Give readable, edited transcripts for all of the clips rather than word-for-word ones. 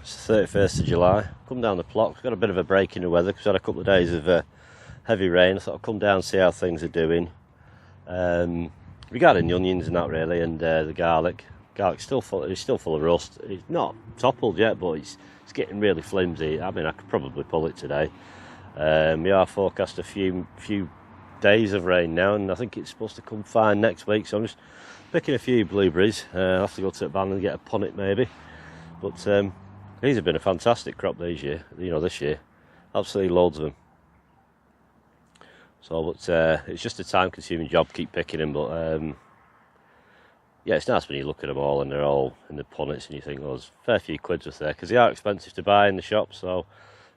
It's the 31st of July. Come down the plot. We've got a bit of a break in the weather because we had a couple of days of heavy rain. I thought I'd come down and see how things are doing. Regarding the onions and that really, and the garlic. Garlic's still full. It's still full of rust. It's not toppled yet, but it's getting really flimsy. I mean, I could probably pull it today. We are forecast a few days of rain now, and I think it's supposed to come fine next week. So I'm just picking a few blueberries. I'll have to go to the van and get a punnet maybe. But these have been a fantastic crop this year. This year, absolutely loads of them. So, but it's just a time-consuming job. Keep picking them, but yeah, it's nice when you look at them all and they're all in the punnets and you think, oh, there's a fair few quids worth there because they are expensive to buy in the shop. So,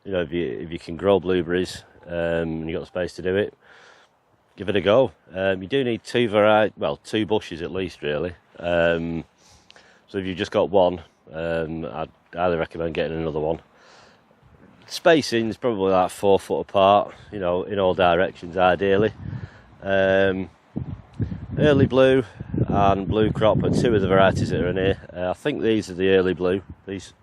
if you can grow blueberries and you've got the space to do it, give it a go. You do need two bushes at least, really. So if you've just got one, I'd highly recommend getting another one. Spacing is probably like 4 foot apart, in all directions ideally. Early blue and blue crop are two of the varieties that are in here. I think these are the early blue. These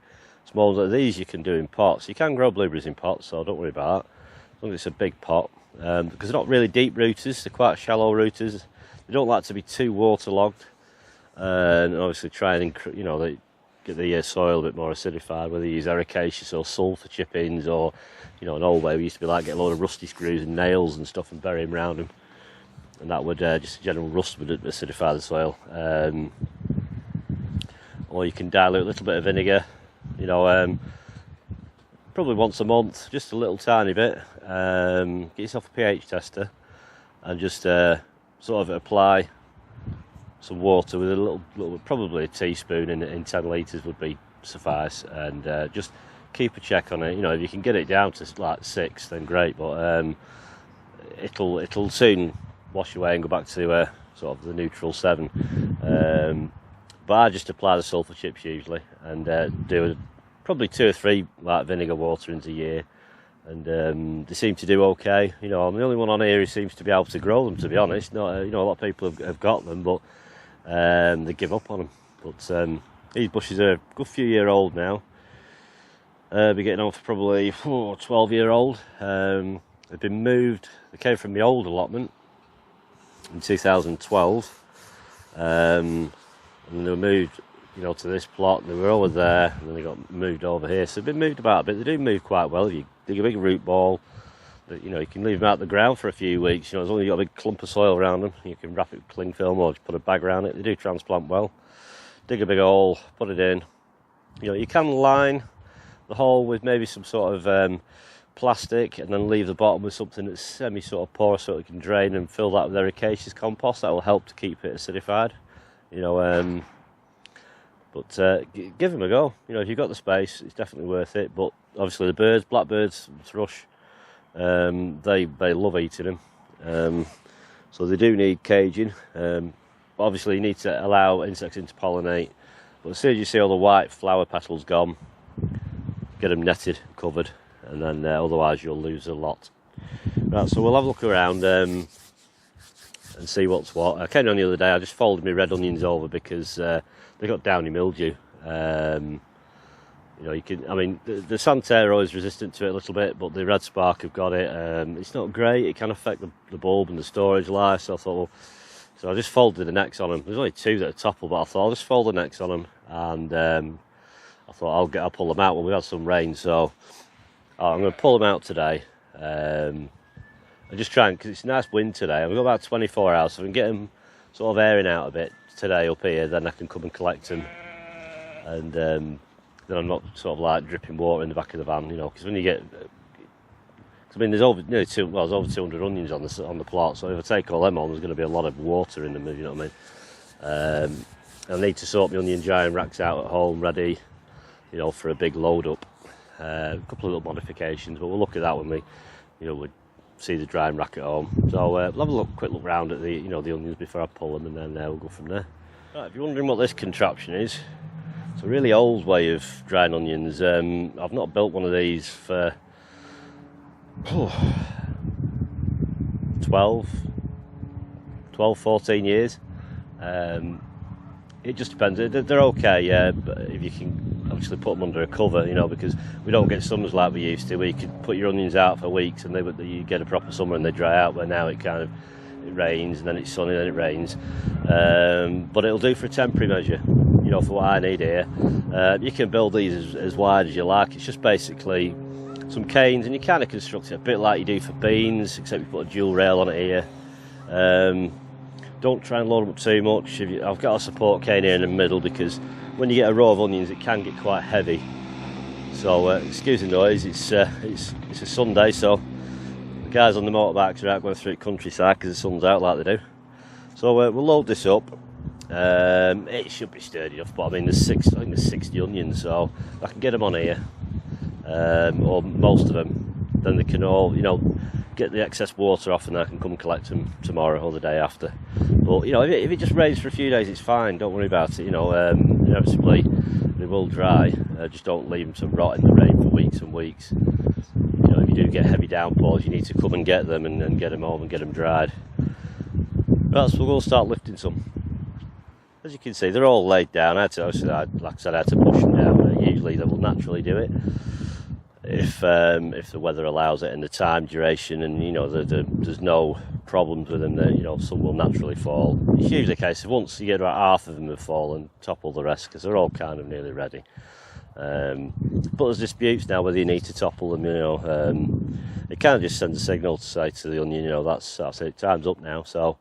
small ones, these you can do in pots. You can grow blueberries in pots, so don't worry about that. As long as it's a big pot. Because they're not really deep rooters, they're quite shallow rooters. They don't like to be too waterlogged. And obviously try and get the soil a bit more acidified, whether you use ericaceous or sulphur chippings, or an old way we used to be like get a load of rusty screws and nails and stuff and bury them around them, and that would just general rust would acidify the soil. Or you can dilute a little bit of vinegar, probably once a month, just a little tiny bit. Get yourself a pH tester and just sort of apply some water with a little probably a teaspoon in 10 litres would be suffice, and just keep a check on it. If you can get it down to like 6, then great, but it'll soon wash away and go back to sort of the neutral 7. But I just apply the sulphur chips usually, and do probably 2 or 3 like vinegar waterings a year, and they seem to do okay. I'm the only one on here who seems to be able to grow them, to be honest. Not a lot of people have got them, but they give up on them. But these bushes are a good few year old now. Be getting on for probably 12-year-old. They've been moved. They came from the old allotment in 2012, and they were moved to this plot. They were over there and then they got moved over here, so they've been moved about a bit. They do move quite well. If you dig a big root ball, you can leave them out the ground for a few weeks. As long as you've got a big clump of soil around them, you can wrap it with cling film or just put a bag around it. They do transplant well. Dig a big hole, put it in. You can line the hole with maybe some sort of plastic, and then leave the bottom with something that's semi sort of porous so it can drain, and fill that with ericaceous compost. That will help to keep it acidified. But give them a go. If you've got the space, it's definitely worth it. But obviously the birds, blackbirds, thrush, they love eating them. So they do need caging. Obviously you need to allow insects in to pollinate. But as soon as you see all the white flower petals gone, get them netted, covered, and then otherwise you'll lose a lot. Right, so we'll have a look around and see what's what. I came on the other day. I just folded my red onions over because they got downy mildew. The Santero is resistant to it a little bit, but the red spark have got it. It's not great. It can affect the bulb and the storage life. So I thought, so I just folded the necks on them. There's only 2 that are toppled, but I thought I'll just fold the necks on them, and I thought I'll pull them out when we had some rain. So I'm going to pull them out today. And just try because it's a nice wind today. We've got about 24 hours, so we can get them sort of airing out a bit today up here. Then I can come and collect them, and then I'm not sort of like dripping water in the back of the van, because when you get, there's over there's over 200 onions on the plot. So if I take all them on, there's going to be a lot of water in them. You know what I mean? I need to sort my onion drying racks out at home, ready, for a big load up. A couple of little modifications, but we'll look at that when we see the drying rack at home. So we'll have a quick look round at the the onions before I pull them, and then we'll go from there. Right, if you're wondering what this contraption is, it's a really old way of drying onions. I've not built one of these for 12, 14 years. It just depends. They're okay, yeah, but if you can, actually put them under a cover, you know, because we don't get summers like we used to, where you could put your onions out for weeks and you get a proper summer and they dry out. But now it rains and then it's sunny, then it rains. But it'll do for a temporary measure, you know, for what I need here. You can build these as wide as you like. It's just basically some canes, and you kind of construct it a bit like you do for beans, except you put a dual rail on it here. Don't try and load them up too much. I've got a support cane here in the middle, because when you get a row of onions it can get quite heavy. So excuse the noise, it's a Sunday, so the guys on the motorbikes are out going through the countryside because the sun's out like they do. So we'll load this up. It should be sturdy enough, but I mean I think there's 60 onions, so I can get them on here, or most of them, then they can all, you know, get the excess water off, and I can come collect them tomorrow or the day after. But you know, if it just rains for a few days, it's fine, don't worry about it. You know, inevitably they will dry, just don't leave them to rot in the rain for weeks and weeks. You know, if you do get heavy downpours, you need to come and get them and get them home and get them dried. Right, so we'll start lifting some. As you can see, they're all laid down. Like I said, I had to push them down. Usually they will naturally do it if the weather allows it and the time duration, and you know there's no problems with them. You know, some will naturally fall. It's usually the case. Once you get about half of them have fallen, topple the rest, because they're all kind of nearly ready. But there's disputes now whether you need to topple them. You know, it kind of just sends a signal to say to the onion, you know, that's it. Time's up now. So.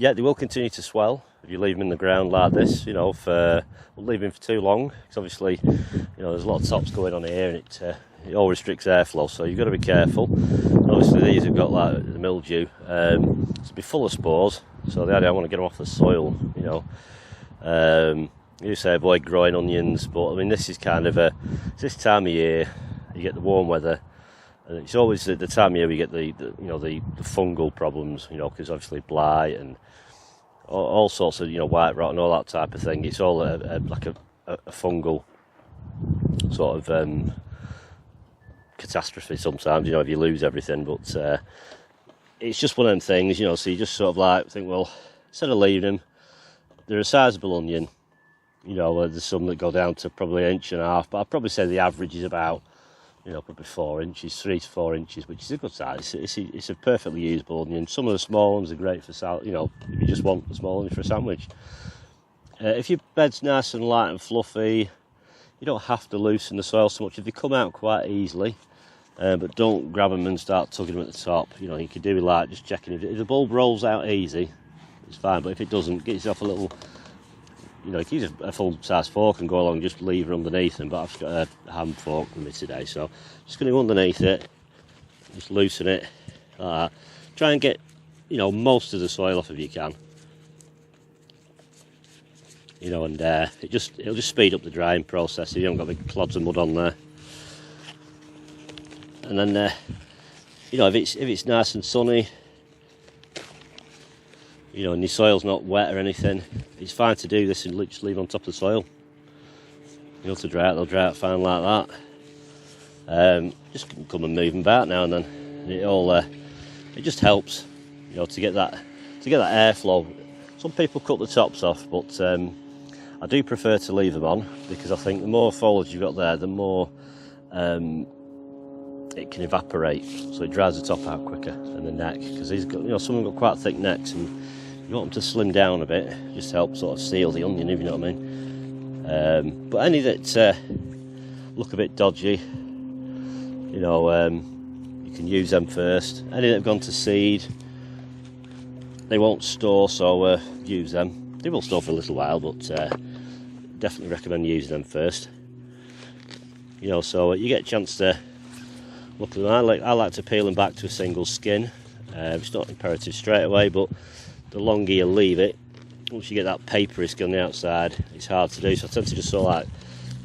Yeah, they will continue to swell if you leave them in the ground like this. You know, if we'll leave them for too long, because obviously, you know, there's a lot of tops going on here, and it all restricts airflow. So you've got to be careful. Obviously, these have got like the mildew, to be full of spores. So the idea, I want to get them off the soil. You know, you say avoid growing onions, but I mean this is kind of it's this time of year. You get the warm weather. And it's always the time of year we get the fungal problems, you know, because obviously blight and all sorts of, you know, white rot and all that type of thing. It's all like a fungal sort of catastrophe sometimes, you know, if you lose everything. But it's just one of them things, you know, so you just sort of like think, well, instead of leaving them, they're a sizable onion. You know, there's some that go down to probably 1.5 inches, but I'd probably say the average is about, you know, probably 4 inches, 3 to 4 inches, which is a good size. It's a perfectly usable onion. Some of the small ones are great for you know, if you just want a small onion for a sandwich. If your bed's nice and light and fluffy, you don't have to loosen the soil so much. If they come out quite easily, but don't grab them and start tugging them at the top. You know, you could do it like just checking if the bulb rolls out easy, it's fine. But if it doesn't, get yourself a little. You know, you can use a full-size fork and go along and just leave it underneath them, but I've just got a hand fork with me today, so just going to go underneath it, just loosen it like that. Try and get, you know, most of the soil off if you can. You know, and it'll just speed up the drying process if you haven't got big clods of mud on there. And then, you know, if it's nice and sunny, you know, and your soil's not wet or anything, it's fine to do this and just leave on top of the soil. You know, to dry out, they'll dry out fine like that. Just come and move them about now and then. And it just helps, you know, to get that airflow. Some people cut the tops off, but I do prefer to leave them on, because I think the more foliage you've got there, the more it can evaporate, so it dries the top out quicker, and the neck, because these got, you know, some of them got quite thick necks, and you want them to slim down a bit, just help sort of seal the onion, if you know what I mean. But any that look a bit dodgy, you know, you can use them first. Any that have gone to seed, they won't store, so use them. They will store for a little while, but definitely recommend using them first. You know, so you get a chance to look at them. I like to peel them back to a single skin. It's not imperative straight away, but the longer you leave it, once you get that papery skin on the outside, it's hard to do. So I tend to just sort of like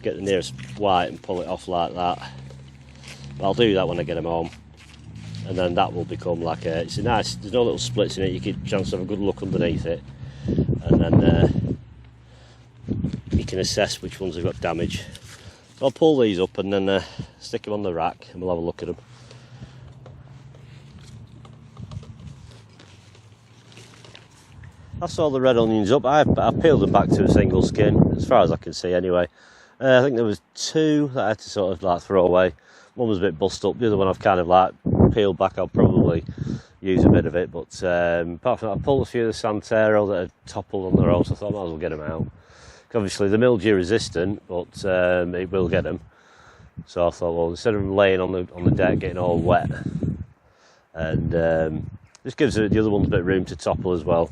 get the nearest white and pull it off like that. But I'll do that when I get them home, and then that will become like it's a nice. There's no little splits in it. You get a chance to have a good look underneath it, and then you can assess which ones have got damage. So I'll pull these up and then stick them on the rack, and we'll have a look at them. That's all the red onions up. I peeled them back to a single skin, as far as I can see anyway. I think there was 2 that I had to sort of like throw away. One was a bit bust up, the other one I've kind of like peeled back. I'll probably use a bit of it, but apart from that, I pulled a few of the Santero that had toppled on the road, so I thought I might as well get them out. Obviously they're mildew resistant, but it will get them. So I thought, well, instead of them laying on the deck getting all wet, and this gives the other ones a bit of room to topple as well.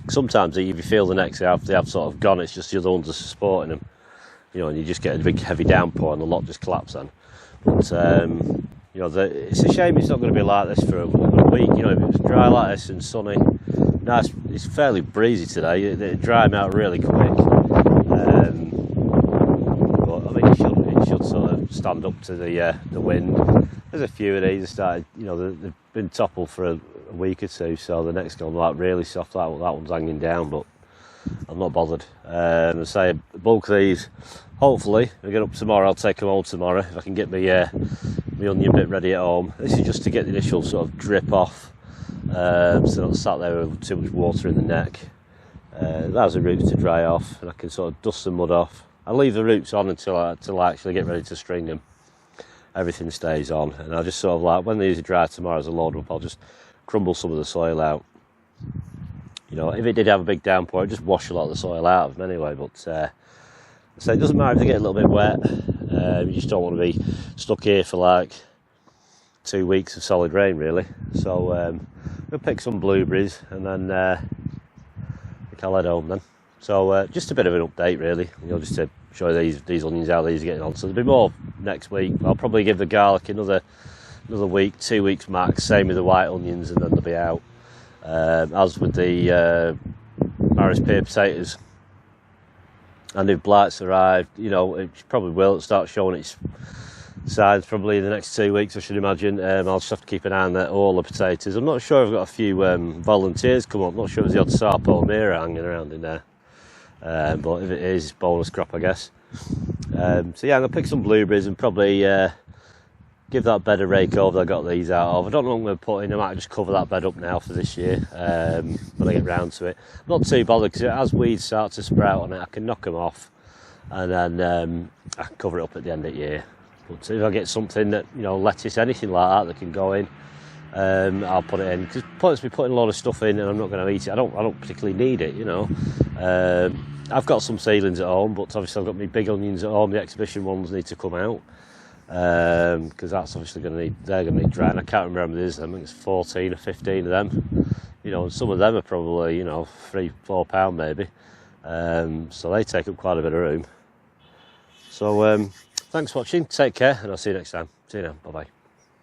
Sometimes if you feel the necks they have sort of gone, it's just the other ones are supporting them, you know, and you just get a big heavy downpour and the lot just collapse then. But you know, it's a shame it's not going to be like this for a week. You know, if it was dry like this and sunny. Nice, it's fairly breezy today. It dried out really quick. But I mean, it should sort of stand up to the wind. There's a few of these that started, you know, they've been toppled for a week or two, so the next one like really soft. That one's hanging down, but I'm not bothered. I say a bulk of these. Hopefully, I get up tomorrow. I'll take them home tomorrow if I can get my onion bit ready at home. This is just to get the initial sort of drip off. So not sat there with too much water in the neck. That's the roots to dry off, and I can sort of dust the mud off. I leave the roots on until I actually get ready to string them. Everything stays on, and I just sort of like, when these are dry tomorrow as I load them up, I'll just crumble some of the soil out. You know, if it did have a big downpour, I'd just wash a lot of the soil out of them anyway. But so it doesn't matter if they get a little bit wet. You just don't want to be stuck here for like 2 weeks of solid rain, really. So we'll pick some blueberries and then I'll head home then. So just a bit of an update, really. You know, just to show these onions how these are getting on. So there'll be more next week. I'll probably give the garlic another week, 2 weeks max. Same with the white onions, and then they'll be out. As with the Maris pear potatoes, and if blight's arrived, you know, it probably will start showing its signs probably in the next 2 weeks, I should imagine. I'll just have to keep an eye on all the potatoes. I'm not sure. I've got a few volunteers come up. I'm not sure if there's the odd Sarpo Mira hanging around in there, but if it is, bonus crop, I guess. So yeah, I'm gonna pick some blueberries and probably give that bed a rake over that I got these out of. I don't know what I'm going to put in. I might just cover that bed up now for this year when I get round to it. I'm not too bothered, because as weeds start to sprout on it, I can knock them off, and then I can cover it up at the end of the year. But if I get something that, you know, lettuce, anything like that can go in, I'll put it in. Because points me putting a lot of stuff in and I'm not going to eat it. I don't particularly need it, you know. I've got some seedlings at home, but obviously I've got my big onions at home. The exhibition ones need to come out, because that's obviously they're going to need drying. I can't remember how many I think it's 14 or 15 of them. You know, and some of them are probably, you know, £3-4 pound maybe. So they take up quite a bit of room. So thanks for watching. Take care, and I'll see you next time. See you now. Bye bye.